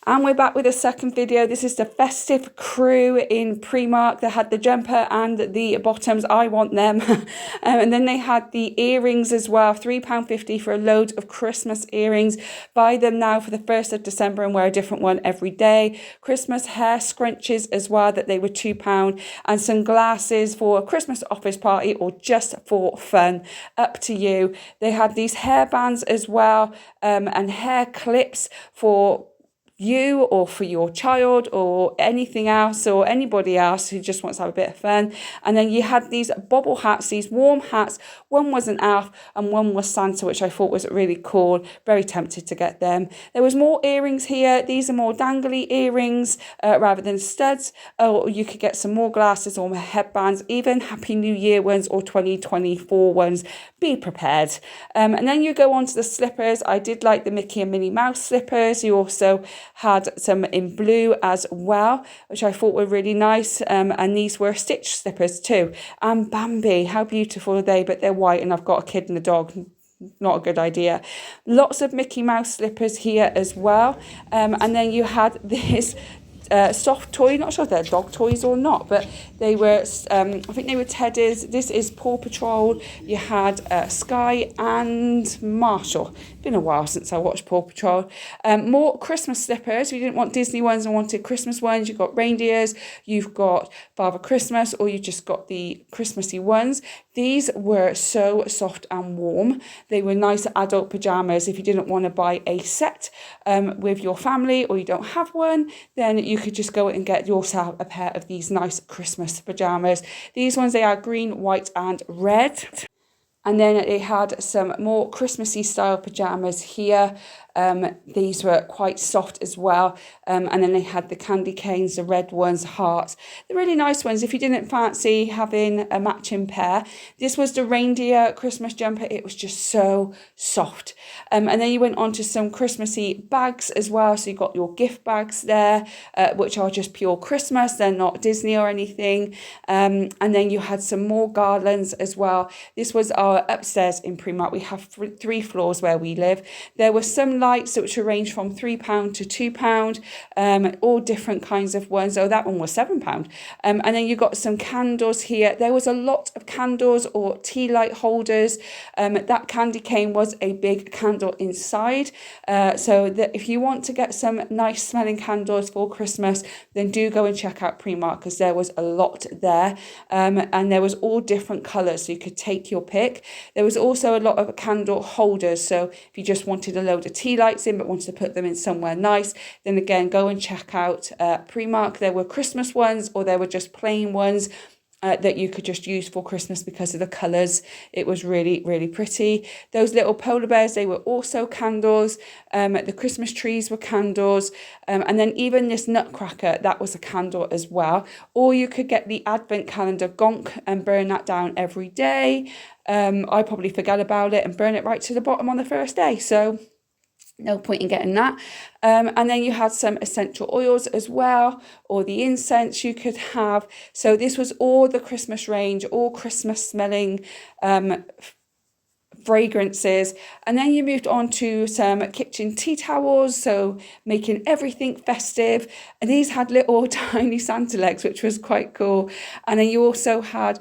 And we're back with a second video. This is the festive crew in Primark. They had the jumper and the bottoms. I want them. And then they had the earrings as well. £3.50 for a load of Christmas earrings. Buy them now for the 1st of December and wear a different one every day. Christmas hair scrunches as well, that they were £2. And some glasses for a Christmas office party or just for fun. Up to you. They had these hair bands as well, and hair clips for you or for your child or anything else or anybody else who just wants to have a bit of fun. And then you had these bobble hats, these warm hats. One was an elf and one was Santa, which I thought was really cool. Very tempted to get them. There was more earrings here. These are more dangly earrings rather than studs. Or you could get some more glasses or headbands, even Happy New Year ones or 2024 ones. Be prepared. And then you go on to the slippers. I did like the Mickey and Minnie Mouse slippers. You also had some in blue as well, which I thought were really nice. And these were stitch slippers too. And Bambi, how beautiful are they? But they're white and I've got a kid and a dog. Not a good idea. Lots of Mickey Mouse slippers here as well. And then you had this soft toy, not sure if they're dog toys or not, but they were, I think they were Teddies. This is Paw Patrol. You had Sky and Marshall. Been a while since I watched Paw Patrol. More Christmas slippers. If you didn't want Disney ones and wanted Christmas ones, you've got reindeers, you've got Father Christmas, or you just got the Christmassy ones. These were so soft and warm. They were nice adult pajamas. If you didn't want to buy a set with your family or you don't have one, then you could just go and get yourself a pair of these nice Christmas pajamas. These ones, they are green, white and red. And then they had some more Christmassy style pajamas here. These were quite soft as well. And then they had the candy canes, the red ones, hearts. The really nice ones, if you didn't fancy having a matching pair. This was the reindeer Christmas jumper. It was just so soft. And then you went on to some Christmassy bags as well. So you got your gift bags there, which are just pure Christmas. They're not Disney or anything. And then you had some more garlands as well. This was our upstairs in Primark. We have 3 floors where we live. There were some lights which range from £3 to £2, all different kinds of ones. Oh, that one was £7. And then you got some candles here. There was a lot of candles or tea light holders. That candy cane was a big candle inside. So that if you want to get some nice smelling candles for Christmas, then do go and check out Primark, because there was a lot there. And there was all different colours, so you could take your pick. There was also a lot of candle holders. So if you just wanted a load of tea lights in but wanted to put them in somewhere nice, then again go and check out Primark. There were Christmas ones or there were just plain ones that you could just use for Christmas because of the colours. It was really, really pretty. Those little polar bears, they were also candles. The Christmas trees were candles. And then even this nutcracker, that was a candle as well. Or you could get the advent calendar gonk and burn that down every day. I probably forget about it and burn it right to the bottom on the first day. So no point in getting that. And then you had some essential oils as well, or the incense you could have. So this was all the Christmas range, all Christmas smelling fragrances. And then you moved on to some kitchen tea towels, so making everything festive. And these had little tiny Santa legs, which was quite cool. And then you also had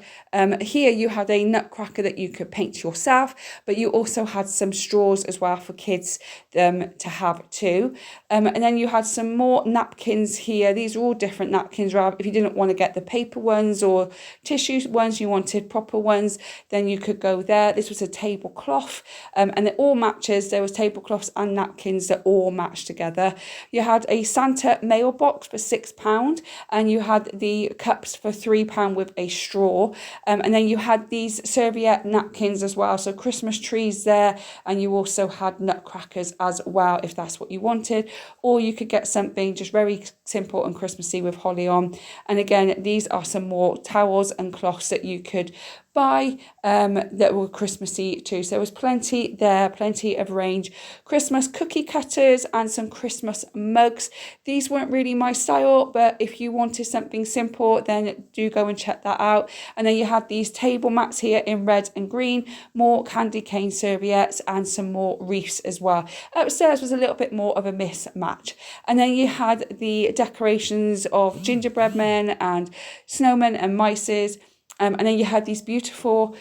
here you had a nutcracker that you could paint yourself, but you also had some straws as well for kids to have too. And then you had some more napkins here. These are all different napkins. If you didn't want to get the paper ones or tissue ones, you wanted proper ones, then you could go there. This was a tablecloth, and it all matches. There was tablecloths and napkins that all matched together. You had a Santa mailbox for £6, and you had the cups for £3 with a straw. And then you had these serviette napkins as well, so Christmas trees there, and you also had nutcrackers as well if that's what you wanted. Or you could get something just very simple and Christmassy with holly on. And again, these are some more towels and cloths that you could buy that were Christmassy too. So there was plenty there, plenty of range. Christmas cookie cutters and some Christmas mugs. These weren't really my style, but if you wanted something simple, then do go and check that out. And then you have these table mats here in red and green, more candy cane serviettes and some more wreaths as well. Upstairs was a little bit more of a mismatch. And then you had the decorations of gingerbread men and snowmen and mices. And then you had these beautiful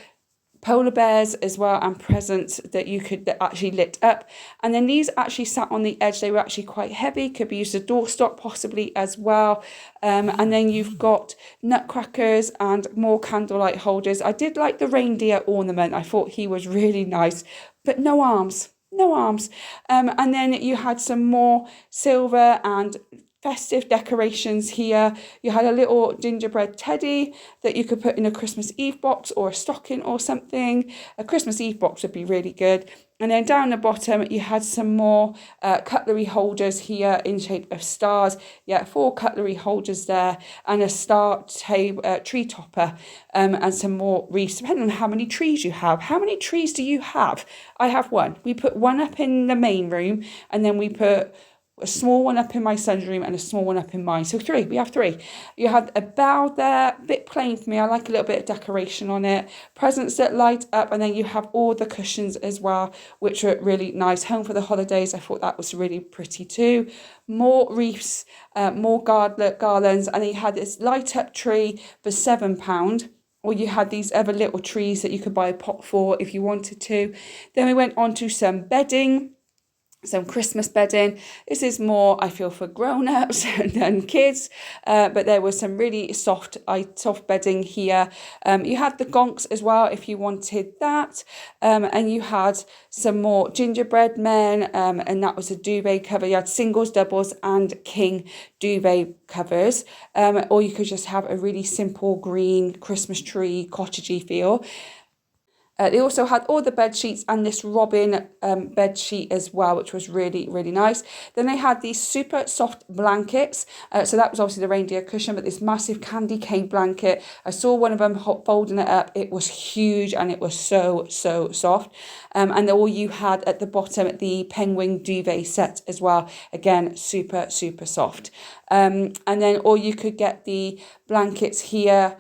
polar bears as well and presents that you could that actually lit up. And then these actually sat on the edge. They were actually quite heavy, could be used as doorstop possibly as well. And then you've got nutcrackers and more candlelight holders. I did like the reindeer ornament. I thought he was really nice, but no arms. No arms. And then you had some more silver and festive decorations here. You had a little gingerbread teddy that you could put in a Christmas Eve box or a stocking or something. A Christmas Eve box would be really good. And then down the bottom, you had some more cutlery holders here in shape of stars. Yeah, 4 cutlery holders there and a star tree topper and some more wreaths, depending on how many trees you have. How many trees do you have? I have one. We put one up in the main room and then we put a small one up in my son's room and a small one up in mine. So 3, we have 3. You had a bowl there, a bit plain for me. I like a little bit of decoration on it. Presents that light up, and then you have all the cushions as well, which are really nice. Home for the holidays, I thought that was really pretty too. More wreaths, more garlands, and then you had this light up tree for £7. Or you had these other little trees that you could buy a pot for if you wanted to. Then we went on to some bedding. Some Christmas bedding. This is more, I feel, for grown-ups than kids, but there was some really soft bedding here. You had the gonks as well if you wanted that, and you had some more gingerbread men, and that was a duvet cover. You had singles, doubles and king duvet covers, or you could just have a really simple green Christmas tree cottagey feel. They also had all the bed sheets and this robin bed sheet as well, which was really, really nice. Then they had these super soft blankets. So that was obviously the reindeer cushion, but this massive candy cane blanket. I saw one of them folding it up. It was huge and it was so, so soft. And all you had at the bottom, the penguin duvet set as well. Again, super, super soft. And then or you could get the blankets here,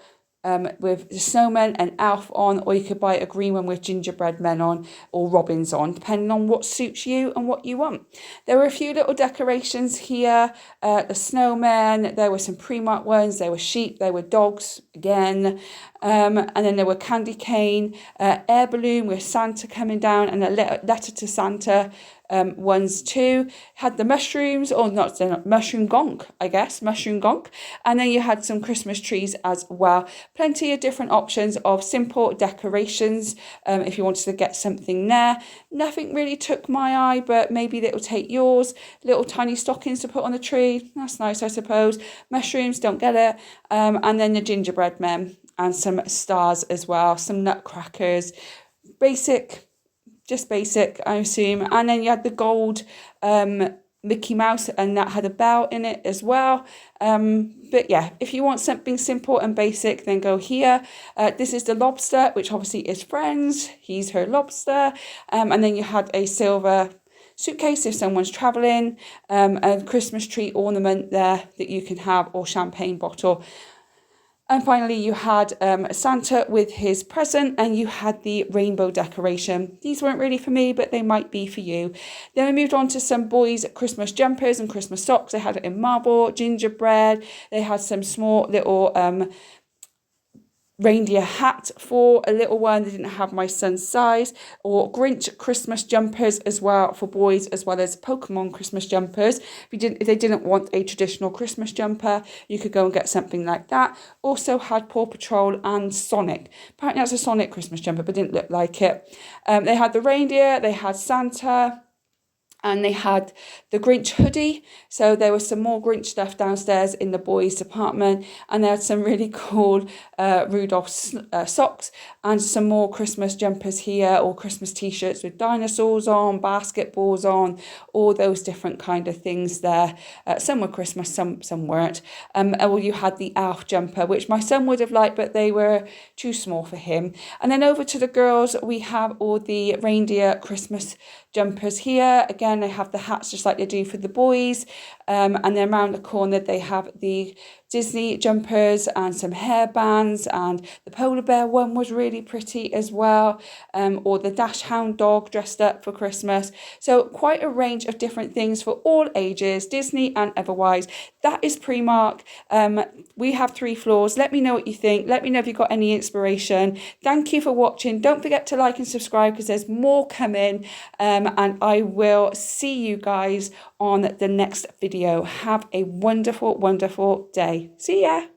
with the snowman and elf on, or you could buy a green one with gingerbread men on or robins on, depending on what suits you and what you want. There were a few little decorations here, the snowman, there were some Primark ones, there were sheep, there were dogs again, and then there were candy cane, air balloon with Santa coming down and a letter to Santa ones too. Had the mushrooms, or not mushroom gonk, I guess, mushroom gonk. And then you had some Christmas trees as well. Plenty of different options of simple decorations if you wanted to get something there. Nothing really took my eye, but maybe it'll take yours. Little tiny stockings to put on the tree. That's nice, I suppose. Mushrooms, don't get it. And then the gingerbread men and some stars as well. Some nutcrackers. Just basic, I assume. And then you had the gold Mickey Mouse, and that had a bell in it as well. But yeah, if you want something simple and basic, then go here. This is the lobster, which obviously is Friends. He's her lobster. And then you had a silver suitcase if someone's travelling. A Christmas tree ornament there that you can have, or champagne bottle. And finally, you had Santa with his present, and you had the rainbow decoration. These weren't really for me, but they might be for you. Then we moved on to some boys' Christmas jumpers and Christmas socks. They had it in marble, gingerbread. They had some small little reindeer hat for a little one. They didn't have my son's size, or Grinch Christmas jumpers as well for boys, as well as Pokemon Christmas jumpers. If they didn't want a traditional Christmas jumper, you could go and get something like that. Also had Paw Patrol and Sonic. Apparently that's a Sonic Christmas jumper, but didn't look like it. They had the reindeer, they had Santa, And they had the Grinch hoodie. So there was some more Grinch stuff downstairs in the boys department, and they had some really cool Rudolph socks and some more Christmas jumpers here, or Christmas t-shirts with dinosaurs on, basketballs on, all those different kind of things there. Some were Christmas, some weren't. Or you had the Elf jumper, which my son would have liked, but they were too small for him. And then over to the girls, we have all the reindeer Christmas jumpers here. Again, they have the hats just like they do for the boys. And then around the corner, they have the Disney jumpers and some hairbands, and the polar bear one was really pretty as well, or the dash hound dog dressed up for Christmas. So quite a range of different things for all ages, Disney and otherwise. That is Primark. We have 3 floors. Let me know what you think. Let me know if you've got any inspiration. Thank you for watching. Don't forget to like and subscribe, because there's more coming, and I will see you guys on the next video. Have a wonderful, wonderful day. See ya.